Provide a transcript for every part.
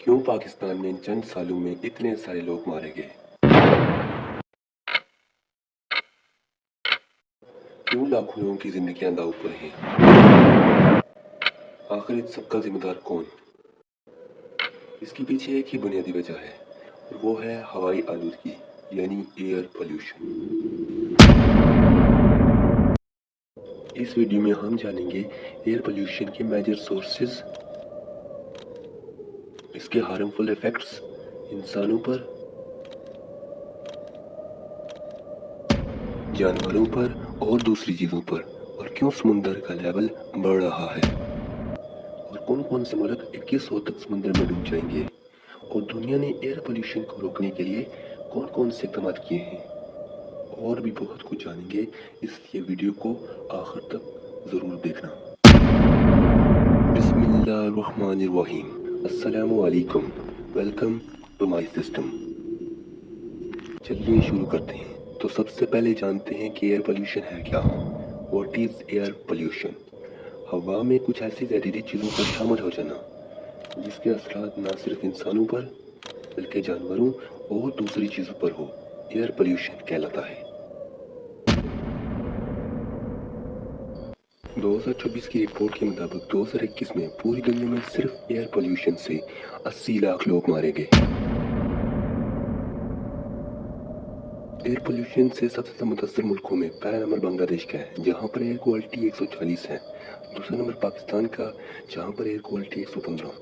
क्यों पाकिस्तान में इन चंद सालों में इतने सारे लोग मारे गए? क्यों लाखों लोगों की जिंदगियां दांव पर हैं? आखिर इन सबका जिम्मेदार कौन? इसके पीछे एक ही बुनियादी वजह है और वो है हवाई आलूदगी यानी एयर पोल्यूशन। इस वीडियो में हम जानेंगे एयर पोल्यूशन के मेजर सोर्सेज, इसके हार्मफुल इफेक्ट्स इंसानों पर, जानवरों पर और दूसरी चीजों पर, और क्यों समुद्र का लेवल बढ़ रहा है, और कौन कौन से मुल्क 2100 तक समुद्र में डूब जाएंगे, और दुनिया ने एयर पोल्यूशन को रोकने के लिए कौन कौन से इक़दाम किए हैं। और भी बहुत कुछ जानेंगे, इसलिए वीडियो को आखिर तक जरूर देखना। बिस्मिल्लाहिर्रहमानिर्रहीम, अस्सलामु अलैकुम, वेलकम टू माय सिस्टम। चलिए शुरू करते हैं। तो सबसे पहले जानते हैं कि एयर पोल्यूशन है क्या। What is air pollution? हवा में कुछ ऐसी जहरीली चीज़ों का शामिल हो जाना जिसके असरात न सिर्फ इंसानों पर बल्कि जानवरों और दूसरी चीज़ों पर हो, एयर पोल्यूशन कहलाता है। 2024 की रिपोर्ट के मुताबिक 2021 में पूरी दुनिया में सिर्फ एयर पोल्यूशन से 80 लाख लोग मारे गए। एयर पोल्यूशन से सबसे ज्यादा मुतासर मुल्कों में पहला नंबर बांग्लादेश का है, जहाँ पर एयर क्वालिटी 140 है। दूसरा नंबर पाकिस्तान का, जहाँ पर एयर क्वालिटी 115।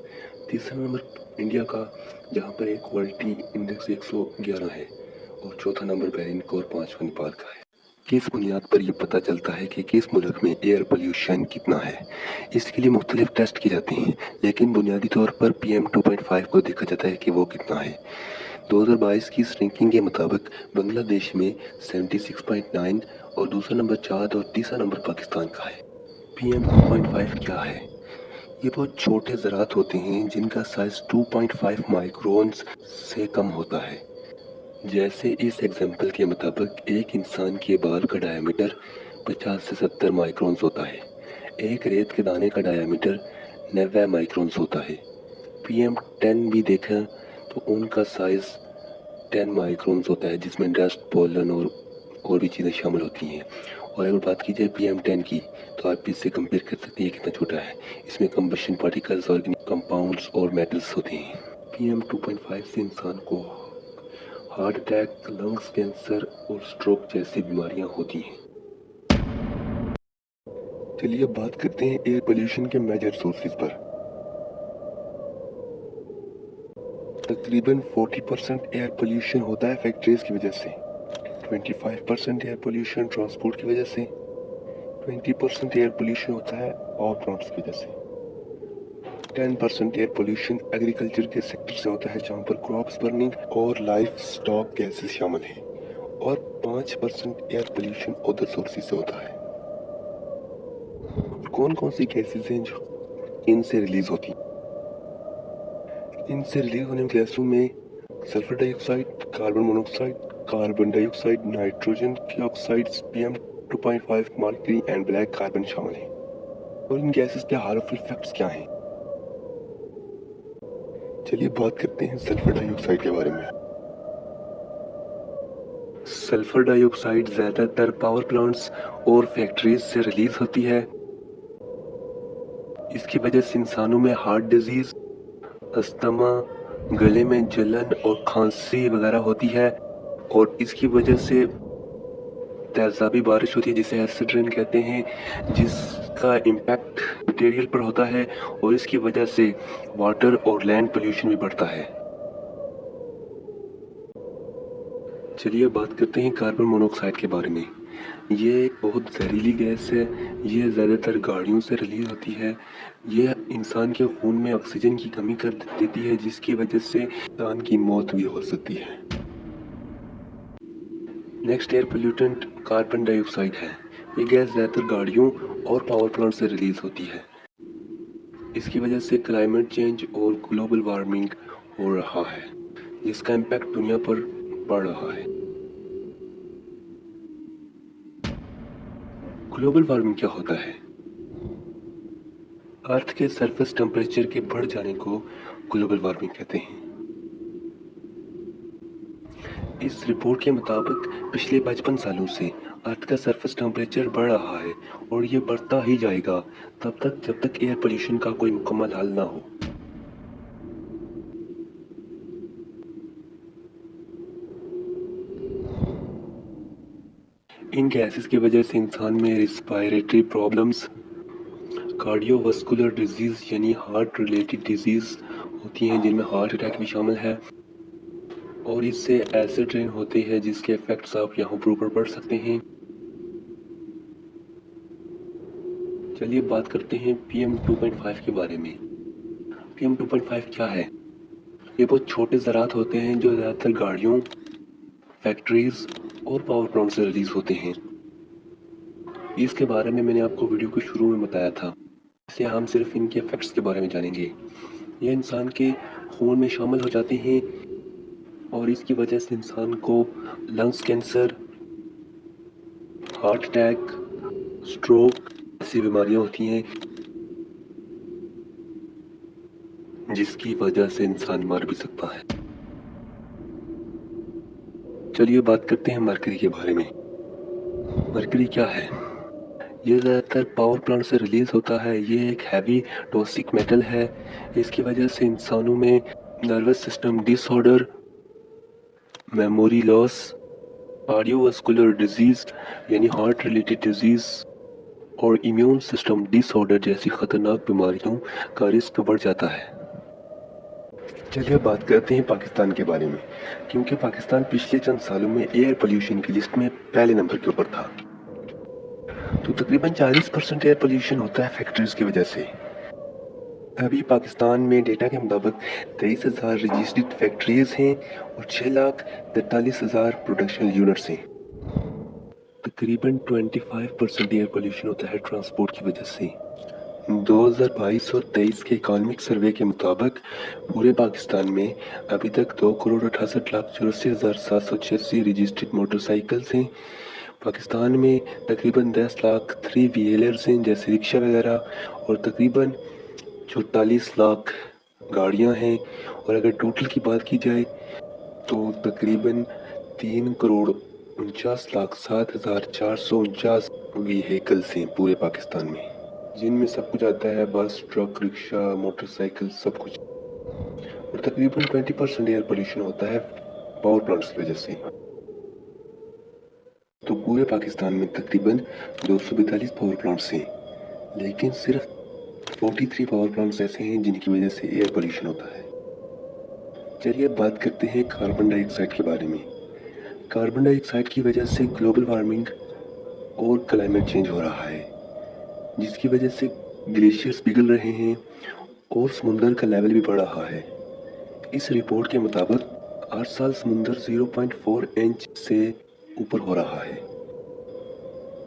तीसरा नंबर इंडिया का, जहाँ पर एयर क्वालिटी इंडेक्स 111 है। और चौथा नंबर बहरीन का और पांचवा नेपाल का है। किस बुनियाद पर यह पता चलता है कि किस मुल्क में एयर पोल्यूशन कितना है? इसके लिए मुख्तलिफ टेस्ट किए जाते हैं, लेकिन बुनियादी तौर पर PM 2.5 को देखा जाता है कि वो कितना है। 2022 की रैंकिंग के मुताबिक बांग्लादेश में 76.9 और दूसरा नंबर चाद और तीसरा नंबर पाकिस्तान का है। PM 2.5 क्या है? ये बहुत छोटे ज़रात होते हैं जिनका साइज 2.5 माइक्रोन्स से कम होता है। जैसे इस एग्जाम्पल के मुताबिक एक इंसान के बाल का डायमीटर 50 से 70 माइक्रोन्स होता है। एक रेत के दाने का डायमीटर 90 माइक्रोन्स होता है। PM 10 भी देखें तो उनका साइज 10 माइक्रोन्स होता है, जिसमें डस्ट, पोलन और भी चीज़ें शामिल होती हैं। और अगर बात की जाए PM 10 की, तो आप इससे कंपेयर कर सकते हैं कितना छोटा है। इसमें कंबशन पार्टिकल्स, ऑर्गेनिक कंपाउंड्स और मेटल्स होते हैं। PM 2.5 से इंसान को हार्ट अटैक, लंग्स कैंसर और स्ट्रोक जैसी बीमारियां होती हैं। चलिए अब बात करते हैं एयर पोल्यूशन के मेजर सोर्सेज पर। तकरीबन 40% एयर पोल्यूशन होता है फैक्ट्रीज की वजह से, 25% एयर पोल्यूशन ट्रांसपोर्ट की वजह से, 20% एयर पोल्यूशन होता है पावर प्लांट्स की वजह से, 10% एयर पोल्यूशन एग्रीकल्चर के सेक्टर से होता है, जहाँ पर क्रॉप्स बर्निंग और लाइफ स्टॉक गैसेस शामिल हैं, और 5% एयर पोल्यूशन अदर सोर्सेज से होता है। कौन कौन सी गैसेस हैं जो इनसे रिलीज होती हैं? इनसे रिलीज होने वाली गैसों में sulphur dioxide, carbon monoxide, carbon dioxide, nitrogen के oxides, PM 2.5, mercury and black carbon शामिल हैं। और इन गैसेस के हार्मफुल इफेक्ट्स क्या हैं? चलिए बात करते हैं सल्फर डाइऑक्साइड के बारे में। सल्फर डाइऑक्साइड ज्यादातर पावर प्लांट्स और फैक्ट्रीज से रिलीज होती है। इसकी वजह से इंसानों में हार्ट डिजीज, अस्थमा, गले में जलन और खांसी वगैरह होती है। और इसकी वजह से तेजाबी बारिश होती है, जिसे एसिड रेन कहते हैं, जिसका इम्पैक्ट मटेरियल पर होता है, और इसकी वजह से वाटर और लैंड पोल्यूशन भी बढ़ता है। चलिए बात करते हैं कार्बन मोनोऑक्साइड के बारे में। ये एक बहुत जहरीली गैस है। ये ज़्यादातर गाड़ियों से रिलीज होती है। ये इंसान के खून में ऑक्सीजन की कमी कर देती है, जिसकी वजह से इंसान की मौत भी हो सकती है। Next air pollutant carbon dioxide है। ये गैस ज़्यादातर गाड़ियों और पावर प्लांट से रिलीज होती है। इसकी वजह से क्लाइमेट चेंज और ग्लोबल वार्मिंग हो रहा है, जिसका इम्पैक्ट दुनिया पर पड़ रहा है। ग्लोबल वार्मिंग क्या होता है? अर्थ के सरफेस टेम्परेचर के बढ़ जाने को ग्लोबल वार्मिंग कहते हैं। इस रिपोर्ट के मुताबिक पिछले 55 सालों से अर्थ का सरफेस टेम्परेचर बढ़ रहा है और ये बढ़ता ही जाएगा तब तक जब तक एयर पोल्यूशन का कोई मुकम्मल हल ना हो। इन गैसेस की वजह से इंसान में रिस्पायरेटरी प्रॉब्लम्स, कार्डियोवास्कुलर डिजीज यानी हार्ट रिलेटेड डिजीज होती हैं, जिनमें हार्ट अटैक भी शामिल है, और इससे एसिड रेन होते हैं जिसके इफेक्ट्स आप यहाँ पर ऊपर पढ़ सकते हैं। चलिए बात करते हैं PM 2.5 के बारे में। PM 2.5 क्या है? ये बहुत छोटे ज़रात होते हैं जो ज़्यादातर गाड़ियों, फैक्ट्रीज और पावर प्लांट से रिलीज होते हैं। इसके बारे में मैंने आपको वीडियो के शुरू में बताया था। इससे हम सिर्फ इनके इफेक्ट्स के बारे में जानेंगे। ये इंसान के खून में शामिल हो जाते हैं और इसकी वजह से इंसान को lungs cancer, heart attack, stroke ऐसी बीमारियां होती हैं जिसकी वजह से इंसान मर भी सकता है। चलिए बात करते हैं मरकरी के बारे में। मरकरी क्या है? ये ज़्यादातर पावर प्लांट से रिलीज होता है। ये एक हैवी टॉक्सिक मेटल है। इसकी वजह से इंसानों में nervous system disorder, memory loss, cardiovascular disease यानी हार्ट रिलेटेड डिजीज और इम्यून सिस्टम डिसऑर्डर जैसी खतरनाक बीमारियों का रिस्क बढ़ जाता है। चलिए बात करते हैं पाकिस्तान के बारे में, क्योंकि पाकिस्तान पिछले चंद सालों में एयर पोल्यूशन की लिस्ट में पहले नंबर के ऊपर था। तो तकरीबन 40% एयर पोल्यूशन होता है फैक्ट्रीज की वजह से। अभी पाकिस्तान में डेटा के मुताबिक 23,000 रजिस्टर्ड फैक्ट्रीज हैं और 6,43,000 प्रोडक्शन यूनिट्स हैं। तकरीबन 25% एयर पोल्यूशन होता है ट्रांसपोर्ट की वजह से। 2022 और 23 के इकोनॉमिक सर्वे के मुताबिक पूरे पाकिस्तान में अभी तक 2,68,84,786 रजिस्टर्ड मोटरसाइकिल्स हैं। पाकिस्तान में तकरीबन 10 लाख 3 व्हीलर्स हैं जैसे रिक्शा वगैरह, और तकरीबन 44 लाख गाड़ियां हैं। और अगर टोटल की बात की जाए तो तकरीबन 3,49,07,449 व्हीकल्स हैं पूरे पाकिस्तान में, जिनमें सब कुछ आता है, बस, ट्रक, रिक्शा, मोटरसाइकिल, सब कुछ। और तकरीबन 20% एयर पोल्यूशन होता है पावर प्लांट्स की वजह से। तो पूरे पाकिस्तान में तकरीबन 242 पावर प्लांट्स हैं, लेकिन सिर्फ 43 पावर प्लांट्स ऐसे हैं जिनकी वजह से एयर पोल्यूशन होता है। चलिए बात करते हैं कार्बन डाइऑक्साइड के बारे में। कार्बन डाइऑक्साइड की वजह से ग्लोबल वार्मिंग और क्लाइमेट चेंज हो रहा है, जिसकी वजह से ग्लेशियर्स पिघल रहे हैं और समुंदर का लेवल भी बढ़ रहा है। इस रिपोर्ट के मुताबिक हर साल समुंदर 0.4 इंच से ऊपर हो रहा है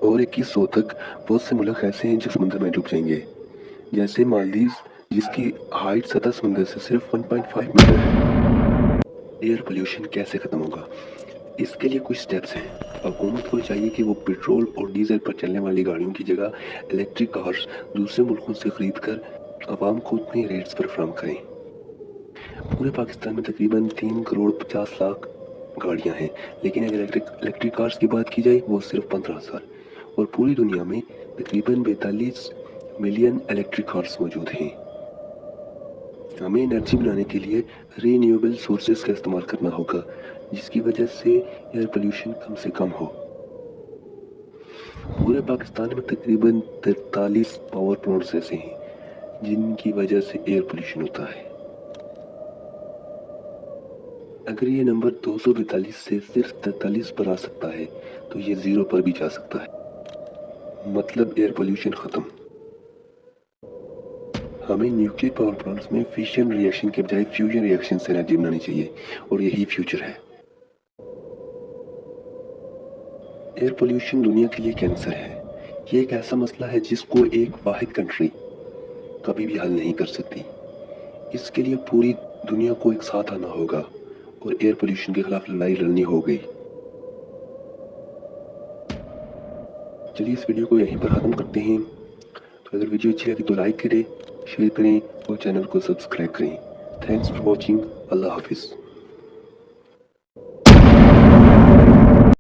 और 2100 तक बहुत से मुल्क ऐसे हैं जो समुद्र में डूब जाएंगे, जैसे मालदीव, जिसकी हाइट सतह समुंदर से सिर्फ 1.5 मीटर है। एयर पोल्यूशन कैसे खत्म होगा? इसके लिए कुछ स्टेप्स हैं। हुकूमत को चाहिए कि वो पेट्रोल और डीजल पर चलने वाली गाड़ियों की जगह इलेक्ट्रिक कार्स दूसरे मुल्कों से खरीद कर आवाम को उतने रेट्स पर फराहम करें। पूरे पाकिस्तान में तकरीबन 3,50,00,000 गाड़ियां हैं, लेकिन अगर इलेक्ट्रिक कार्स की बात की जाए वो सिर्फ 15,000, और पूरी दुनिया में तकरीबन 42 मिलियन इलेक्ट्रिक कार्स मौजूद हैं। हमें एनर्जी बनाने के लिए रीन्यूएबल सोर्सेज का इस्तेमाल करना होगा, जिसकी वजह से एयर पोल्यूशन कम से कम हो। पूरे पाकिस्तान में तकरीबन 43 पावर प्लांट्स ऐसे हैं जिनकी वजह से एयर पोल्यूशन होता है। अगर ये नंबर 242 से सिर्फ 43 पर आ सकता है तो ये 0 पर भी जा सकता है, मतलब एयर पोल्यूशन खत्म। हमें न्यूक्लियर पावर प्लांट्स में फिशन रिएक्शन के बजाय फ्यूजन रिएक्शन से एनर्जी बनानी चाहिए, और यही फ्यूचर है। एयर पोल्यूशन दुनिया के लिए कैंसर है। ये एक ऐसा मसला है जिसको एक वाहिद कंट्री कभी भी हल नहीं कर सकती। इसके लिए पूरी दुनिया को एक साथ आना होगा और एयर पोल्यूशन के खिलाफ लड़ाई लड़नी होगी। चलिए इस वीडियो को यहीं पर ख़त्म करते हैं। तो अगर वीडियो अच्छी लगी तो लाइक करें, شیئر کریں اور چینل کو سبسکرائب کریں. Thanks for watching. اللہ حافظ.